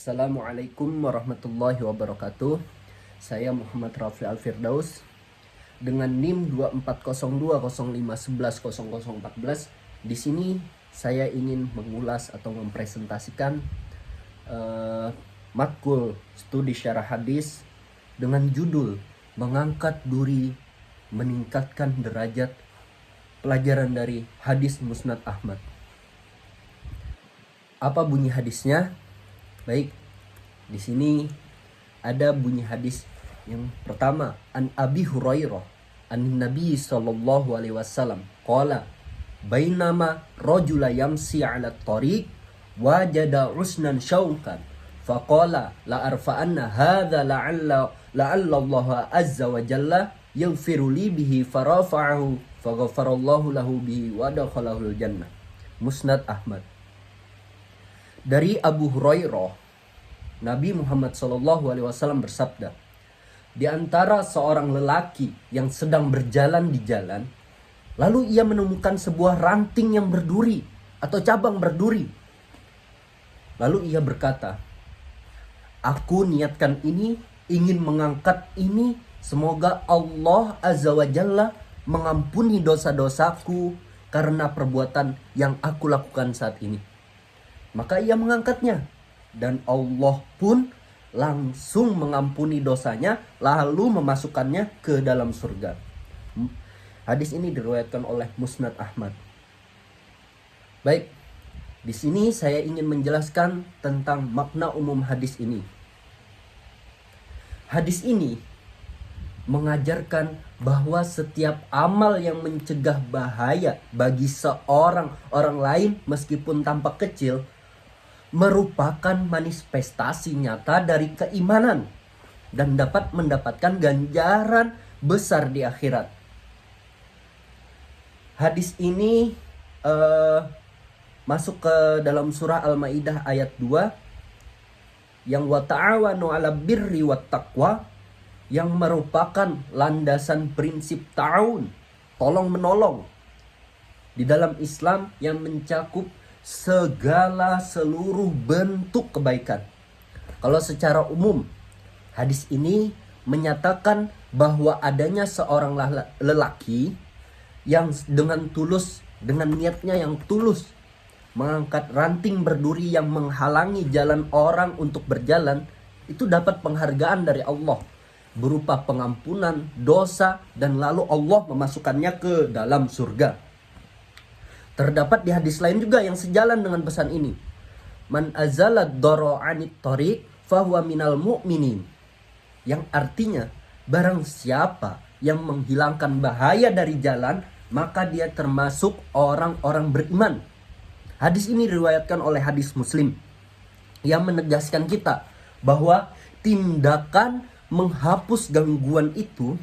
Assalamualaikum warahmatullahi wabarakatuh. Saya Muhammad Rafi Al-Firdaus dengan NIM 240205110014. Di sini saya ingin mengulas atau mempresentasikan matkul studi syarah hadis dengan judul Mengangkat Duri Meningkatkan Derajat, pelajaran dari hadis Musnad Ahmad. Apa bunyi hadisnya? Baik, di sini ada bunyi hadis yang pertama, an Abi Hurairah an Nabi sallallahu alaihi wasallam qala bainama rajula yamsi 'ala at-tariq wajada usnan syaukan faqala la arfa'anna hadza la'alla Allah azza wa jalla yaghfiru li bihi farafa'ahu faghfarallahu lahu bihi wa dakhalahu al-jannah. Musnad Ahmad. Dari Abu Hurairah, Nabi Muhammad SAW bersabda, di antara seorang lelaki yang sedang berjalan di jalan, lalu ia menemukan sebuah ranting yang berduri atau cabang berduri. Lalu ia berkata, aku niatkan ini, ingin mengangkat ini, semoga Allah Azza wa Jalla mengampuni dosa-dosaku karena perbuatan yang aku lakukan saat ini. Maka ia mengangkatnya, dan Allah pun langsung mengampuni dosanya lalu memasukkannya ke dalam surga. Hadis ini diriwayatkan oleh Musnad Ahmad. Baik, di sini saya ingin menjelaskan tentang makna umum hadis ini. Hadis ini mengajarkan bahwa setiap amal yang mencegah bahaya bagi orang lain meskipun tampak kecil merupakan manifestasi nyata dari keimanan dan dapat mendapatkan ganjaran besar di akhirat. Hadis ini masuk ke dalam surah Al-Maidah ayat 2 yang wa ta'awanu 'ala birri wat taqwa, yang merupakan landasan prinsip ta'awun, tolong menolong di dalam Islam yang mencakup seluruh bentuk kebaikan. Kalau secara umum, hadis ini menyatakan bahwa adanya seorang lelaki yang dengan tulus, dengan niatnya yang tulus, mengangkat ranting berduri yang menghalangi jalan orang untuk berjalan, itu dapat penghargaan dari Allah berupa pengampunan dosa, dan lalu Allah memasukkannya ke dalam surga. Terdapat di hadis lain juga yang sejalan dengan pesan ini. Man azalat doro anit tariq fahuwa minal mu'minin. Yang artinya, barang siapa yang menghilangkan bahaya dari jalan, maka dia termasuk orang-orang beriman. Hadis ini diriwayatkan oleh hadis Muslim yang menegaskan kita bahwa tindakan menghapus gangguan itu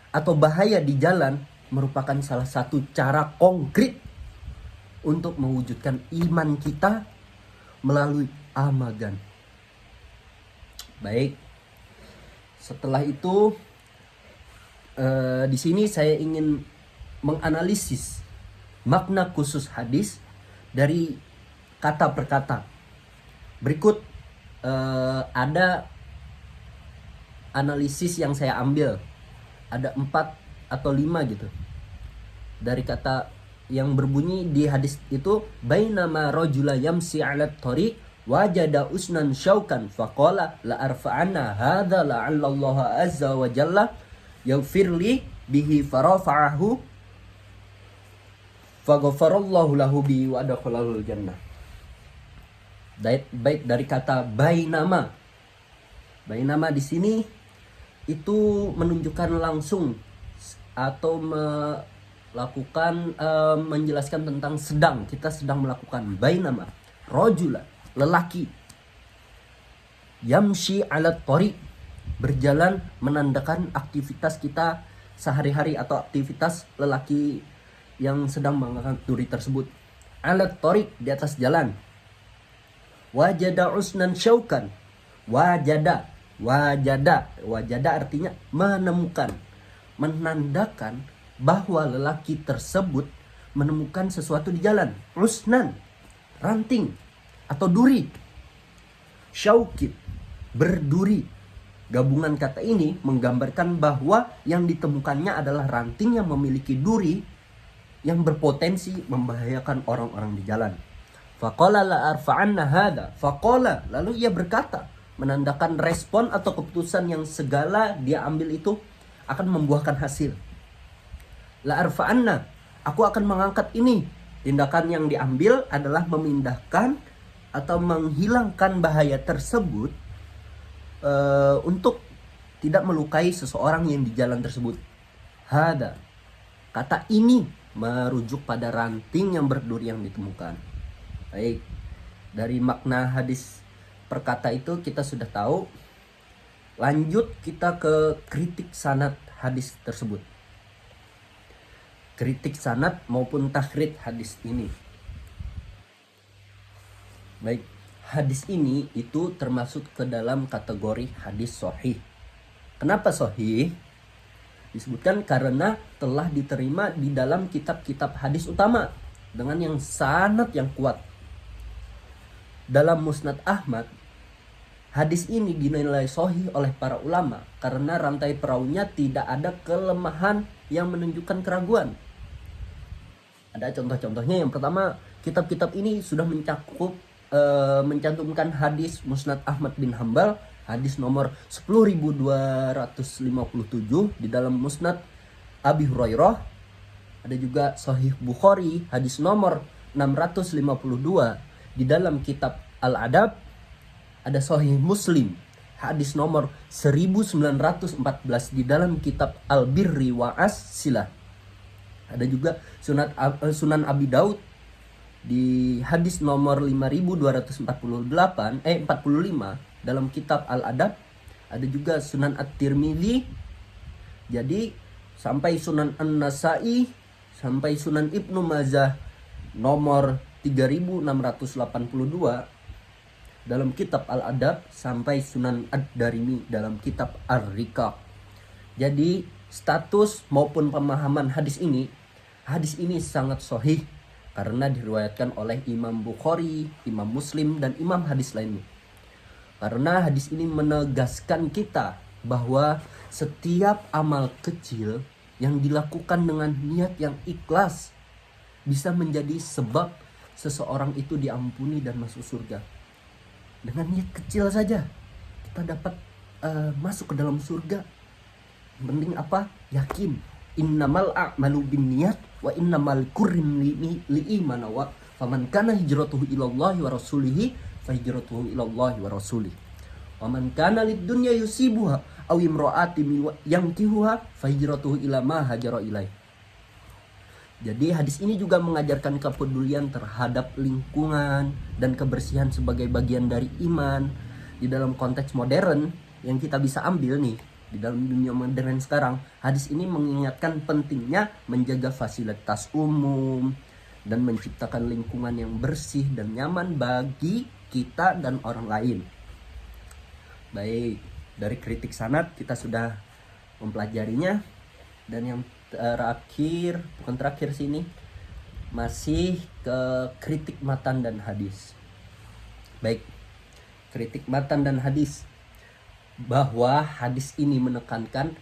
atau bahaya di jalan merupakan salah satu cara konkret untuk mewujudkan iman kita melalui amalan. Baik, setelah itu di sini saya ingin menganalisis makna khusus hadis dari kata per kata. Berikut ada analisis yang saya ambil, ada 4 atau 5 gitu, dari kata yang berbunyi di hadis itu, bainama rajula yamsi 'ala at-tariq wajada usnan syaukan faqala la arfa'anna hadza la'alla Allah azza wa jalla yaghfirli bihi farafa'ahu faghfarallahu lahu bihi wa adkhalahu al-jannah. Baik, dari kata bainama. Bainama di sini itu menunjukkan langsung atau menjelaskan tentang sedang, kita sedang melakukan. Bainama rajula, lelaki, yamshi 'ala tariq, berjalan, menandakan aktivitas kita sehari-hari atau aktivitas lelaki yang sedang mengangkat duri tersebut. 'Ala tariq, di atas jalan. Wajada usnan syaukan, wajada artinya menemukan, menandakan bahwa lelaki tersebut menemukan sesuatu di jalan. Usnan, ranting atau duri. syaukin, berduri. Gabungan kata ini menggambarkan bahwa yang ditemukannya adalah ranting yang memiliki duri yang berpotensi membahayakan orang-orang di jalan. Faqala la arfa'anna hada. Faqala, lalu ia berkata, menandakan respon atau keputusan yang segala dia ambil itu akan membuahkan hasil. La arfa'anna, aku akan mengangkat ini. Tindakan yang diambil adalah memindahkan atau menghilangkan bahaya tersebut untuk tidak melukai seseorang yang di jalan tersebut. Hada, kata ini merujuk pada ranting yang berduri yang ditemukan. Baik, dari makna hadis perkata itu kita sudah tahu. Lanjut kita ke kritik sanad hadis tersebut. Kritik sanad maupun takhrid hadis ini. Baik, hadis ini itu termasuk ke dalam kategori hadis sahih. Kenapa sahih? Disebutkan karena telah diterima di dalam kitab-kitab hadis utama dengan yang sanad yang kuat. Dalam Musnad Ahmad, hadis ini dinilai sahih oleh para ulama karena rantai perawinya tidak ada kelemahan yang menunjukkan keraguan. Ada contoh-contohnya. Yang pertama, kitab-kitab ini sudah mencantumkan hadis Musnad Ahmad bin Hambal, hadis nomor 10.257 di dalam Musnad Abi Hurairah. Ada juga Sahih Bukhari, hadis nomor 652 di dalam kitab Al-Adab. Ada Sahih Muslim, hadis nomor 1914 di dalam kitab Al-Birri wa As-Silah. Ada juga Sunan Abi Daud di hadis nomor 5245 dalam kitab Al-Adab. Ada juga Sunan At-Tirmidzi. Jadi sampai Sunan An-Nasai, sampai Sunan Ibnu Majah nomor 3682 dalam kitab Al-Adab, sampai Sunan Ad-Darimi dalam kitab Ar-Riqaq. Jadi status maupun pemahaman hadis ini sangat sahih karena diriwayatkan oleh Imam Bukhari, Imam Muslim, dan imam hadis lainnya. Karena hadis ini menegaskan kita bahwa setiap amal kecil yang dilakukan dengan niat yang ikhlas bisa menjadi sebab seseorang itu diampuni dan masuk surga. Dengan niat kecil saja kita dapat masuk ke dalam surga. Yang penting apa? Yakin. Innamal a'malu binniyat wa innamal kurrim li'iman wa faman kana hijratuhu ilallahi wa rasulihi fa hijratuhu ilallahi wa rasulihi wa man kana lid dunya yusibuha aw imra'atin yankihuha fa hijratuhu ila ma hajara ilaih. Jadi hadis ini juga mengajarkan kepedulian terhadap lingkungan dan kebersihan sebagai bagian dari iman. Di dalam konteks modern yang kita bisa ambil nih, di dalam dunia modern sekarang, hadis ini mengingatkan pentingnya menjaga fasilitas umum dan menciptakan lingkungan yang bersih dan nyaman bagi kita dan orang lain. Baik, dari kritik sanad kita sudah mempelajarinya. Dan yang bukan terakhir sini, masih ke kritik matan dan hadis. Baik, kritik matan dan hadis. Bahwa hadis ini menekankan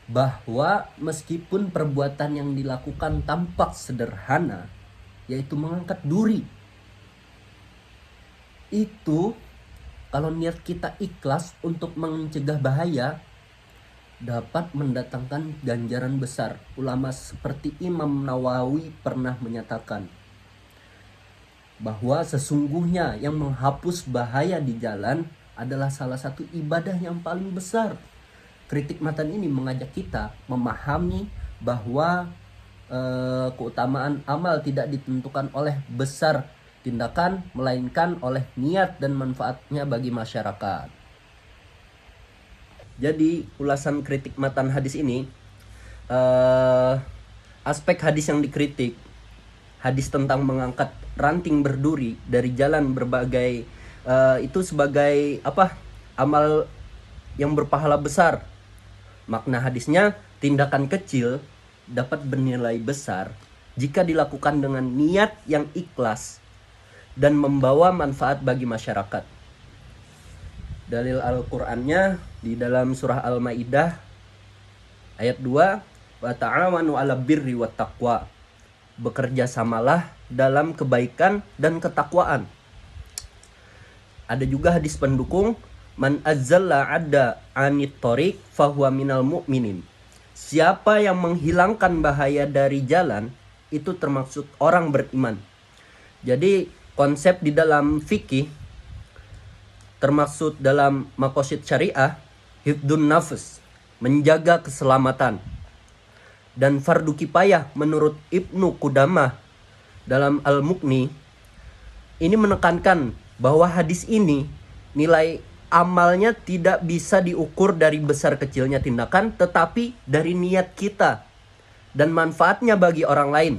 bahwa meskipun perbuatan yang dilakukan tampak sederhana, yaitu mengangkat duri, itu kalau niat kita ikhlas untuk mencegah bahaya, dapat mendatangkan ganjaran besar. Ulama seperti Imam Nawawi pernah menyatakan bahwa sesungguhnya yang menghapus bahaya di jalan adalah salah satu ibadah yang paling besar. Kritik matan ini mengajak kita memahami bahwa keutamaan amal tidak ditentukan oleh besar tindakan, melainkan oleh niat dan manfaatnya bagi masyarakat. Jadi ulasan kritik matan hadis ini, aspek hadis yang dikritik, hadis tentang mengangkat ranting berduri dari jalan berbagai, itu sebagai amal yang berpahala besar. Makna hadisnya, tindakan kecil dapat bernilai besar jika dilakukan dengan niat yang ikhlas dan membawa manfaat bagi masyarakat. Dalil Al-Qur'annya di dalam surah Al-Maidah ayat 2, wa ta'awanu 'alal birri wat taqwa. Bekerja samalah dalam kebaikan dan ketakwaan. Ada juga hadis pendukung, man azzalla 'adda 'anit thoriq fahuwa minal mu'minin. Siapa yang menghilangkan bahaya dari jalan itu termaksud orang beriman. Jadi konsep di dalam fikih termaksud dalam maqasid syariah, hifdun nafs, menjaga keselamatan. Dan fardu kifayah menurut Ibnu Qudamah dalam Al-Mughni ini menekankan bahwa hadis ini nilai amalnya tidak bisa diukur dari besar kecilnya tindakan, tetapi dari niat kita dan manfaatnya bagi orang lain.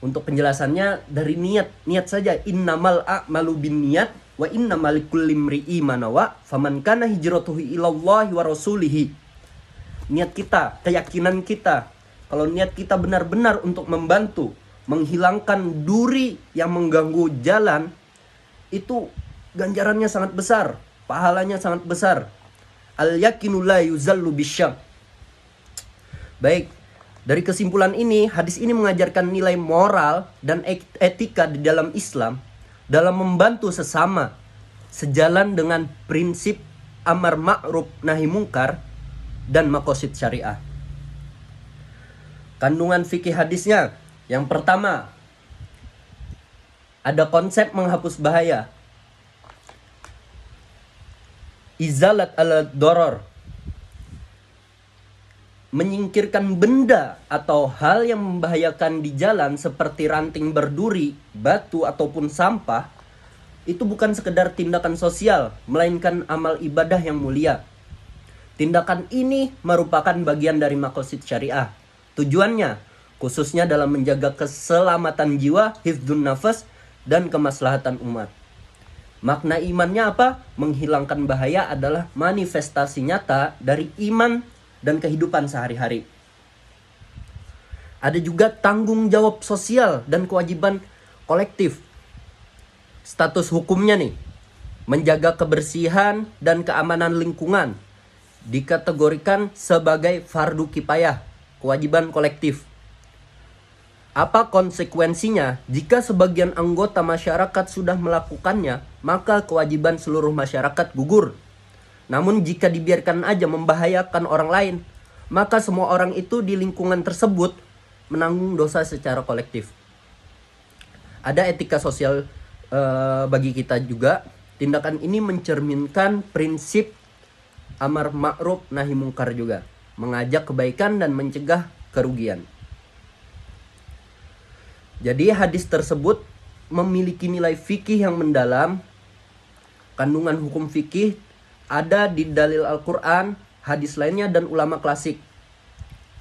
Untuk penjelasannya dari niat saja, innamal a'malu binniyat wa innamal likulli imri'i ma nawa faman kana hijratuhu ilallahi wa rasulihi. Niat kita, keyakinan kita, kalau niat kita benar-benar untuk membantu menghilangkan duri yang mengganggu jalan, itu ganjarannya sangat besar, pahalanya sangat besar. Al yakinu la yuzallu bisyak. Baik, dari kesimpulan ini, hadis ini mengajarkan nilai moral dan etika di dalam Islam dalam membantu sesama sejalan dengan prinsip amar ma'ruf nahi mungkar dan maqasid syariah. Kandungan fikih hadisnya, yang pertama, ada konsep menghapus bahaya. Izalat al-doror, menyingkirkan benda atau hal yang membahayakan di jalan seperti ranting berduri, batu ataupun sampah, itu bukan sekedar tindakan sosial, melainkan amal ibadah yang mulia. Tindakan ini merupakan bagian dari maqasid syariah. Tujuannya khususnya dalam menjaga keselamatan jiwa, hifdzun nafas, dan kemaslahatan umat. Makna imannya apa? Menghilangkan bahaya adalah manifestasi nyata dari iman dan kehidupan sehari-hari. Ada juga tanggung jawab sosial dan kewajiban kolektif. Status hukumnya nih, menjaga kebersihan dan keamanan lingkungan, dikategorikan sebagai fardu kifayah, kewajiban kolektif. Apa konsekuensinya? Jika sebagian anggota masyarakat sudah melakukannya, maka kewajiban seluruh masyarakat gugur. Namun jika dibiarkan aja membahayakan orang lain, maka semua orang itu di lingkungan tersebut menanggung dosa secara kolektif. Ada etika sosial bagi kita juga. Tindakan ini mencerminkan prinsip amar ma'ruf nahi mungkar juga, mengajak kebaikan dan mencegah kerugian. Jadi hadis tersebut memiliki nilai fikih yang mendalam. Kandungan hukum fikih ada di dalil Al-Quran, hadis lainnya, dan ulama klasik.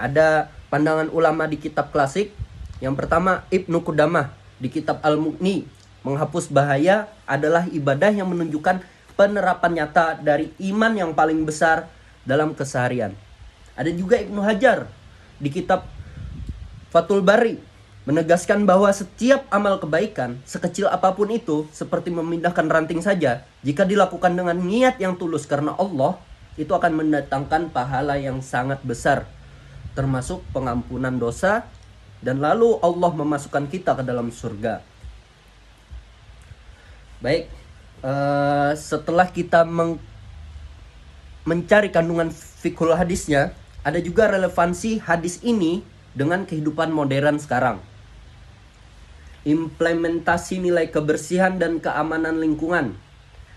Ada pandangan ulama di kitab klasik. Yang pertama, Ibnu Qudamah di kitab Al-Mughni, menghapus bahaya adalah ibadah yang menunjukkan penerapan nyata dari iman yang paling besar dalam keseharian. Ada juga Ibnu Hajar di kitab Fathul Bari, menegaskan bahwa setiap amal kebaikan, sekecil apapun itu, seperti memindahkan ranting saja, jika dilakukan dengan niat yang tulus karena Allah, itu akan mendatangkan pahala yang sangat besar, termasuk pengampunan dosa, dan lalu Allah memasukkan kita ke dalam surga. Baik, setelah kita mencari kandungan fiqhul hadisnya, ada juga relevansi hadis ini dengan kehidupan modern sekarang. Implementasi nilai kebersihan dan keamanan lingkungan.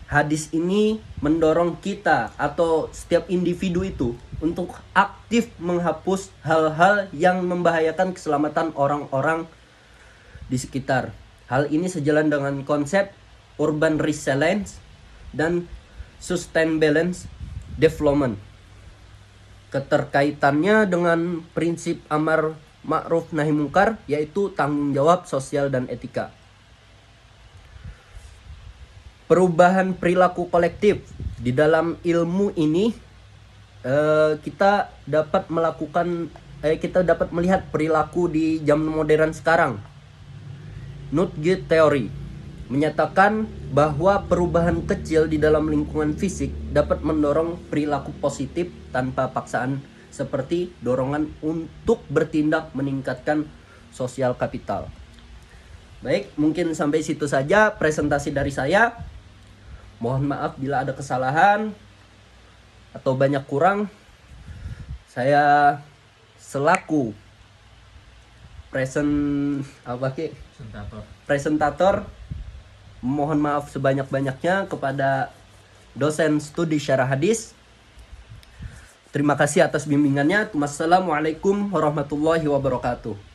Hadis ini mendorong kita atau setiap individu itu untuk aktif menghapus hal-hal yang membahayakan keselamatan orang-orang di sekitar. Hal ini sejalan dengan konsep urban resilience dan sustainable development. Keterkaitannya dengan prinsip amar ma'ruf nahi mungkar, yaitu tanggung jawab sosial dan etika. Perubahan perilaku kolektif. Di dalam ilmu ini kita dapat melihat perilaku di zaman modern sekarang. Nutge Theory. menyatakan bahwa perubahan kecil di dalam lingkungan fisik dapat mendorong perilaku positif tanpa paksaan, seperti dorongan untuk bertindak meningkatkan sosial kapital. Baik, mungkin sampai situ saja presentasi dari saya. Mohon maaf bila ada kesalahan atau banyak kurang. Saya selaku presentator mohon maaf sebanyak-banyaknya kepada dosen studi syarah hadis. Terima kasih atas bimbingannya. Wassalamualaikum warahmatullahi wabarakatuh.